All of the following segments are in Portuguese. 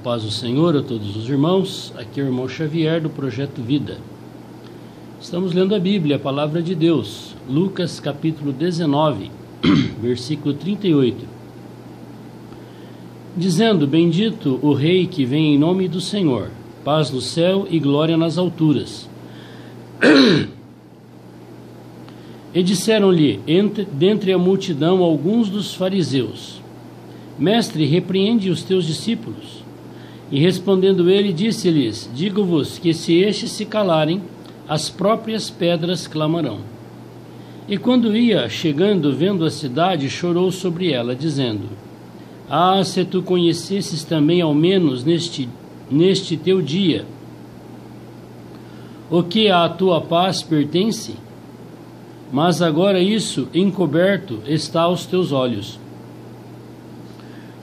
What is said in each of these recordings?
paz do Senhor a todos os irmãos. Aqui é o irmão Xavier do Projeto Vida. Estamos lendo a Bíblia, a Palavra de Deus, Lucas capítulo 19, versículo 38. Dizendo: Bendito o Rei que vem em nome do Senhor, paz no céu e glória nas alturas. E disseram-lhe, dentre a multidão, alguns dos fariseus: Mestre, repreende os teus discípulos. E respondendo ele, disse-lhes: Digo-vos que se estes se calarem, as próprias pedras clamarão. E quando ia chegando, vendo a cidade, chorou sobre ela, dizendo: Ah, se tu conhecesses também, ao menos neste teu dia, o que à tua paz pertence, mas agora isso encoberto está aos teus olhos.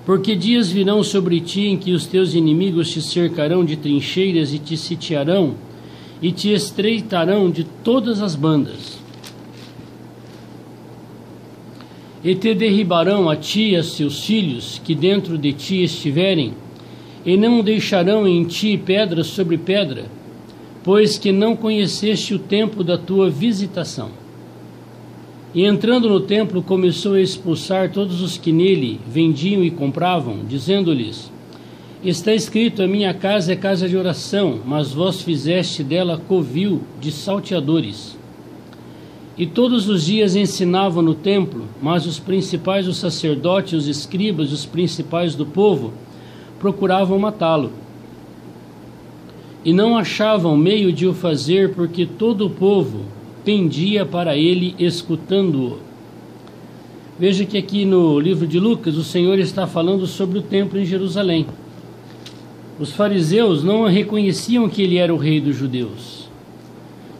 Porque dias virão sobre ti em que os teus inimigos te cercarão de trincheiras e te sitiarão e te estreitarão de todas as bandas. E te derribarão a ti e a seus filhos que dentro de ti estiverem, e não deixarão em ti pedra sobre pedra, pois que não conheceste o tempo da tua visitação. E entrando no templo, começou a expulsar todos os que nele vendiam e compravam, dizendo-lhes: Está escrito, a minha casa é casa de oração, mas vós fizeste dela covil de salteadores. E todos os dias ensinava no templo, mas os principais, os sacerdotes, os escribas, os principais do povo, procuravam matá-lo. E não achavam meio de o fazer, porque todo o povo pendia para ele, escutando-o. Veja que aqui no livro de Lucas, o Senhor está falando sobre o templo em Jerusalém. Os fariseus não reconheciam que ele era o rei dos judeus.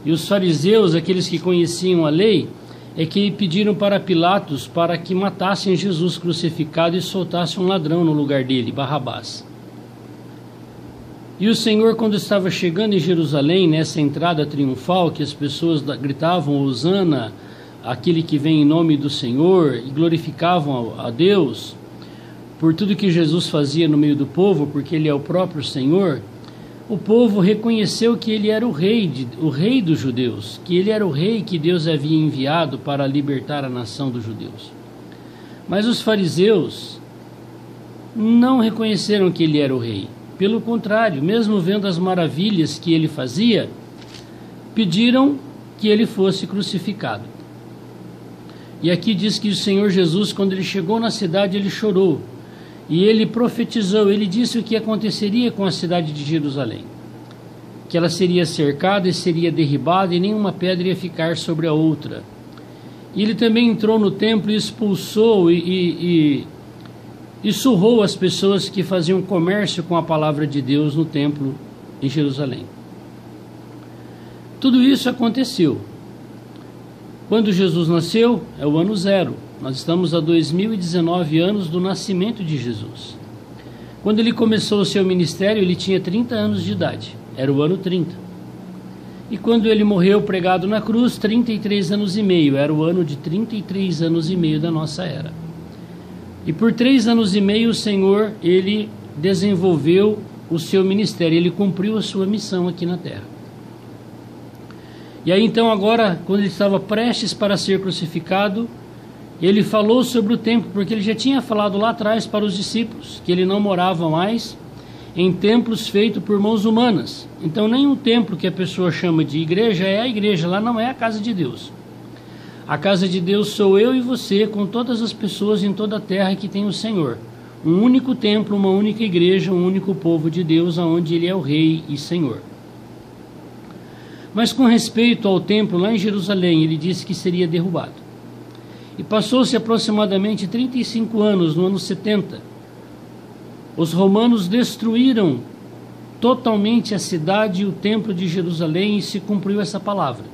E os fariseus, aqueles que conheciam a lei, é que pediram para Pilatos para que matassem Jesus crucificado e soltassem um ladrão no lugar dele, Barrabás. E o Senhor, quando estava chegando em Jerusalém, nessa entrada triunfal, que as pessoas gritavam Hosana, aquele que vem em nome do Senhor, e glorificavam a Deus por tudo que Jesus fazia no meio do povo, porque ele é o próprio Senhor, o povo reconheceu que ele era o rei dos judeus, que ele era o rei que Deus havia enviado para libertar a nação dos judeus. Mas os fariseus não reconheceram que ele era o rei. Pelo contrário, mesmo vendo as maravilhas que ele fazia, pediram que ele fosse crucificado. E aqui diz que o Senhor Jesus, quando ele chegou na cidade, ele chorou. E ele profetizou, ele disse o que aconteceria com a cidade de Jerusalém. Que ela seria cercada e seria derribada, e nenhuma pedra ia ficar sobre a outra. E ele também entrou no templo e expulsou e surrou as pessoas que faziam comércio com a palavra de Deus no templo em Jerusalém. Tudo isso aconteceu. Quando Jesus nasceu, é o ano 0. Nós estamos a 2019 anos do nascimento de Jesus. Quando ele começou o seu ministério, ele tinha 30 anos de idade. Era o ano 30. E quando ele morreu pregado na cruz, 33 anos e meio. Era o ano de 33 anos e meio da nossa era. E por 3 anos e meio o Senhor, ele desenvolveu o seu ministério, ele cumpriu a sua missão aqui na terra. E aí então agora, quando ele estava prestes para ser crucificado, ele falou sobre o templo, porque ele já tinha falado lá atrás para os discípulos, que ele não morava mais em templos feitos por mãos humanas. Então nenhum templo que a pessoa chama de igreja é a igreja, lá não é a casa de Deus. A casa de Deus sou eu e você, com todas as pessoas em toda a terra que tem o Senhor. Um único templo, uma única igreja, um único povo de Deus, onde Ele é o Rei e Senhor. Mas com respeito ao templo lá em Jerusalém, ele disse que seria derrubado. E passou-se aproximadamente 35 anos, no ano 70. Os romanos destruíram totalmente a cidade e o templo de Jerusalém, e se cumpriu essa palavra.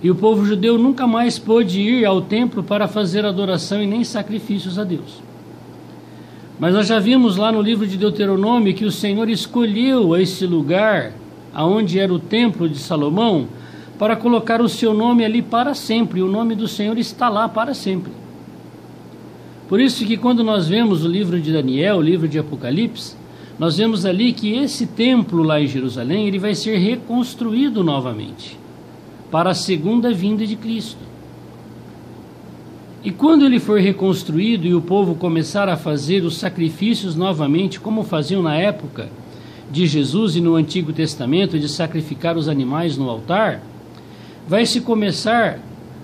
E o povo judeu nunca mais pôde ir ao templo para fazer adoração e nem sacrifícios a Deus. Mas nós já vimos lá no livro de Deuteronômio que o Senhor escolheu esse lugar, aonde era o templo de Salomão, para colocar o seu nome ali para sempre. O nome do Senhor está lá para sempre. Por isso que quando nós vemos o livro de Daniel, o livro de Apocalipse, nós vemos ali que esse templo lá em Jerusalém, ele vai ser reconstruído novamente para a segunda vinda de Cristo. E quando ele for reconstruído e o povo começar a fazer os sacrifícios novamente, como faziam na época de Jesus e no Antigo Testamento, de sacrificar os animais no altar, vai se começar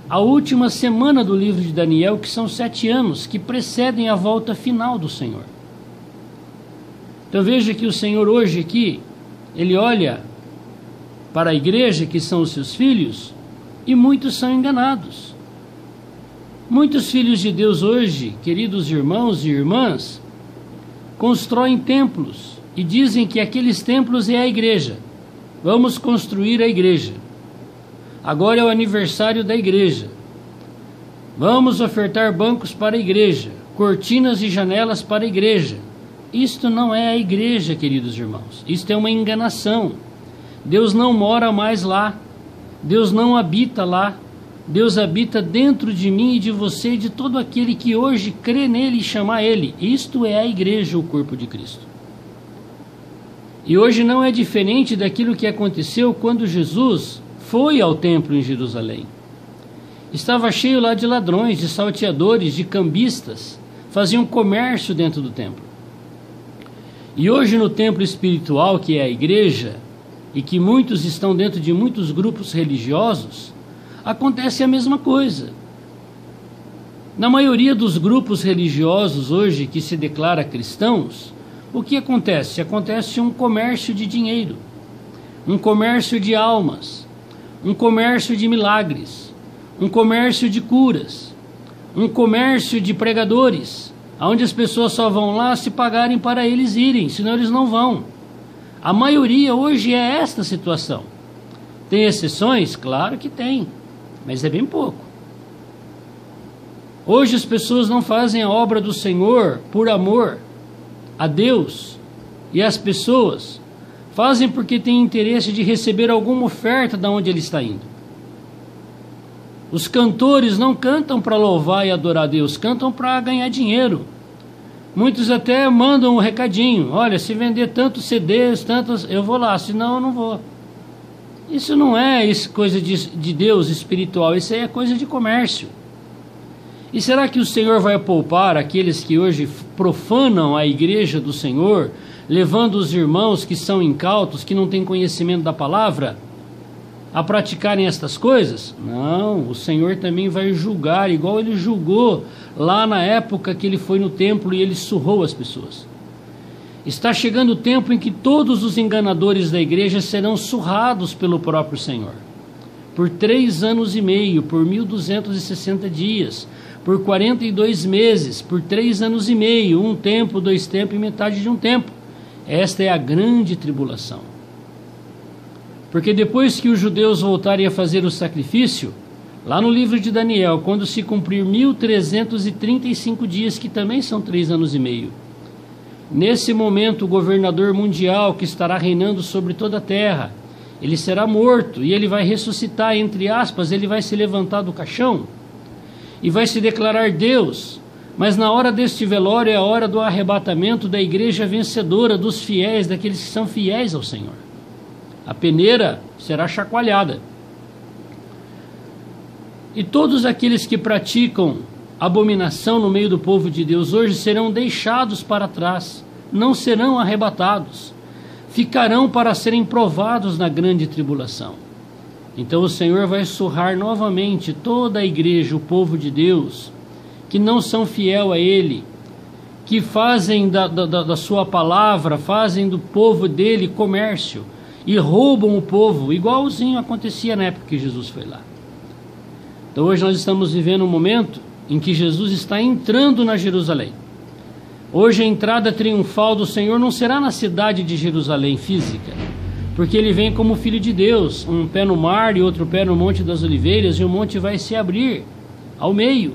a última semana do livro de Daniel, que são 7 anos, que precedem a volta final do Senhor. Então veja que o Senhor hoje aqui, ele olha para a igreja, que são os seus filhos, e muitos são enganados. Muitos filhos de Deus hoje, queridos irmãos e irmãs, constroem templos e dizem que aqueles templos é a igreja. Vamos construir a igreja. Agora é o aniversário da igreja. Vamos ofertar bancos para a igreja, cortinas e janelas para a igreja. Isto não é a igreja, queridos irmãos. Isto é uma enganação. Deus não mora mais lá. Deus não habita lá. Deus habita dentro de mim e de você e de todo aquele que hoje crê nele e chama ele. Isto é a igreja, o corpo de Cristo. E hoje não é diferente daquilo que aconteceu quando Jesus foi ao templo em Jerusalém. Estava cheio lá de ladrões, de salteadores, de cambistas, faziam comércio dentro do templo. E hoje no templo espiritual, que é a igreja, e que muitos estão dentro de muitos grupos religiosos, acontece a mesma coisa. Na maioria dos grupos religiosos hoje que se declara cristãos, o que acontece? Acontece um comércio de dinheiro, um comércio de almas, um comércio de milagres, um comércio de curas, um comércio de pregadores, onde as pessoas só vão lá se pagarem para eles irem, senão eles não vão. A maioria hoje é esta situação. Tem exceções? Claro que tem, mas é bem pouco. Hoje as pessoas não fazem a obra do Senhor por amor a Deus e às pessoas, fazem porque têm interesse de receber alguma oferta de onde ele está indo. Os cantores não cantam para louvar e adorar a Deus, cantam para ganhar dinheiro. Muitos até mandam um recadinho: olha, se vender tantos CDs, tantos, eu vou lá, senão eu não vou. Isso não é coisa de Deus espiritual, isso aí é coisa de comércio. E será que o Senhor vai poupar aqueles que hoje profanam a igreja do Senhor, levando os irmãos que são incautos, que não têm conhecimento da palavra, a praticarem estas coisas? Não, o Senhor também vai julgar, igual ele julgou lá na época que ele foi no templo e ele surrou as pessoas. Está chegando o tempo em que todos os enganadores da igreja serão surrados pelo próprio Senhor. Por 3 anos e meio, por 1260 dias, por 42 meses, por 3 anos e meio, 1 tempo, 2 tempos e metade de 1 tempo. Esta é a grande tribulação. Porque depois que os judeus voltarem a fazer o sacrifício, lá no livro de Daniel, quando se cumprir 1335 dias, que também são 3 anos e meio, nesse momento o governador mundial que estará reinando sobre toda a terra, ele será morto e ele vai ressuscitar, entre aspas, ele vai se levantar do caixão e vai se declarar Deus. Mas na hora deste velório é a hora do arrebatamento da igreja vencedora, dos fiéis, daqueles que são fiéis ao Senhor. A peneira será chacoalhada. E todos aqueles que praticam abominação no meio do povo de Deus hoje serão deixados para trás, não serão arrebatados, ficarão para serem provados na grande tribulação. Então o Senhor vai surrar novamente toda a igreja, o povo de Deus, que não são fiel a Ele, que fazem da sua palavra, fazem do povo dele comércio, e roubam o povo, igualzinho acontecia na época que Jesus foi lá. Então hoje nós estamos vivendo um momento em que Jesus está entrando na Jerusalém. Hoje a entrada triunfal do Senhor não será na cidade de Jerusalém física, porque ele vem como Filho de Deus, um pé no mar e outro pé no Monte das Oliveiras, e o monte vai se abrir ao meio.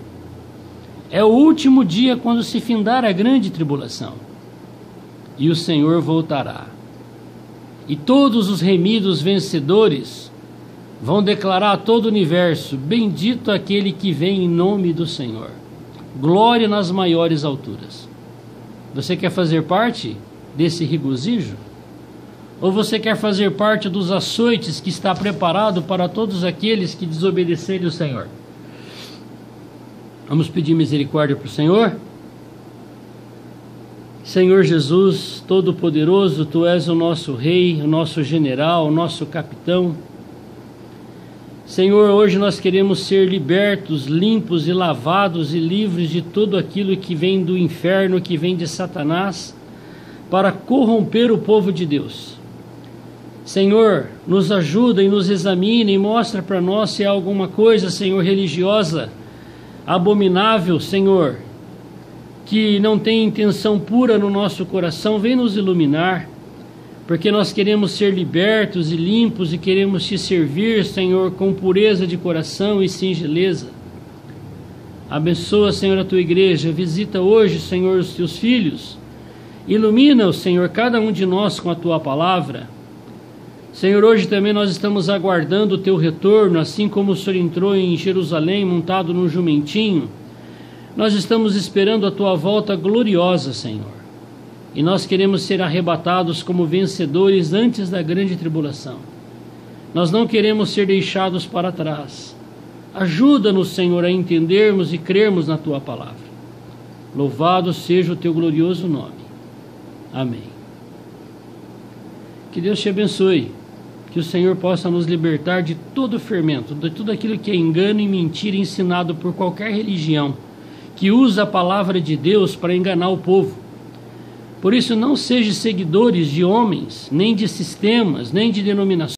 É o último dia quando se findar a grande tribulação, e o Senhor voltará. E todos os remidos vencedores vão declarar a todo o universo: bendito aquele que vem em nome do Senhor. Glória nas maiores alturas. Você quer fazer parte desse regozijo? Ou você quer fazer parte dos açoites que está preparado para todos aqueles que desobedecerem o Senhor? Vamos pedir misericórdia para o Senhor? Senhor Jesus, Todo-Poderoso, Tu és o nosso Rei, o nosso General, o nosso Capitão. Senhor, hoje nós queremos ser libertos, limpos e lavados e livres de tudo aquilo que vem do inferno, que vem de Satanás, para corromper o povo de Deus. Senhor, nos ajuda e nos examine e mostra para nós se há alguma coisa, Senhor, religiosa, abominável, Senhor, que não tem intenção pura no nosso coração. Vem nos iluminar, porque nós queremos ser libertos e limpos e queremos te servir, Senhor, com pureza de coração e singeleza. Abençoa, Senhor, a tua igreja. Visita hoje, Senhor, os teus filhos. Ilumina, Senhor, cada um de nós com a tua palavra. Senhor, hoje também nós estamos aguardando o teu retorno, assim como o Senhor entrou em Jerusalém montado num jumentinho. Nós estamos esperando a tua volta gloriosa, Senhor. E nós queremos ser arrebatados como vencedores antes da grande tribulação. Nós não queremos ser deixados para trás. Ajuda-nos, Senhor, a entendermos e crermos na tua palavra. Louvado seja o teu glorioso nome. Amém. Que Deus te abençoe. Que o Senhor possa nos libertar de todo fermento, de tudo aquilo que é engano e mentira ensinado por qualquer religião que usa a palavra de Deus para enganar o povo. Por isso, não sejam seguidores de homens, nem de sistemas, nem de denominações.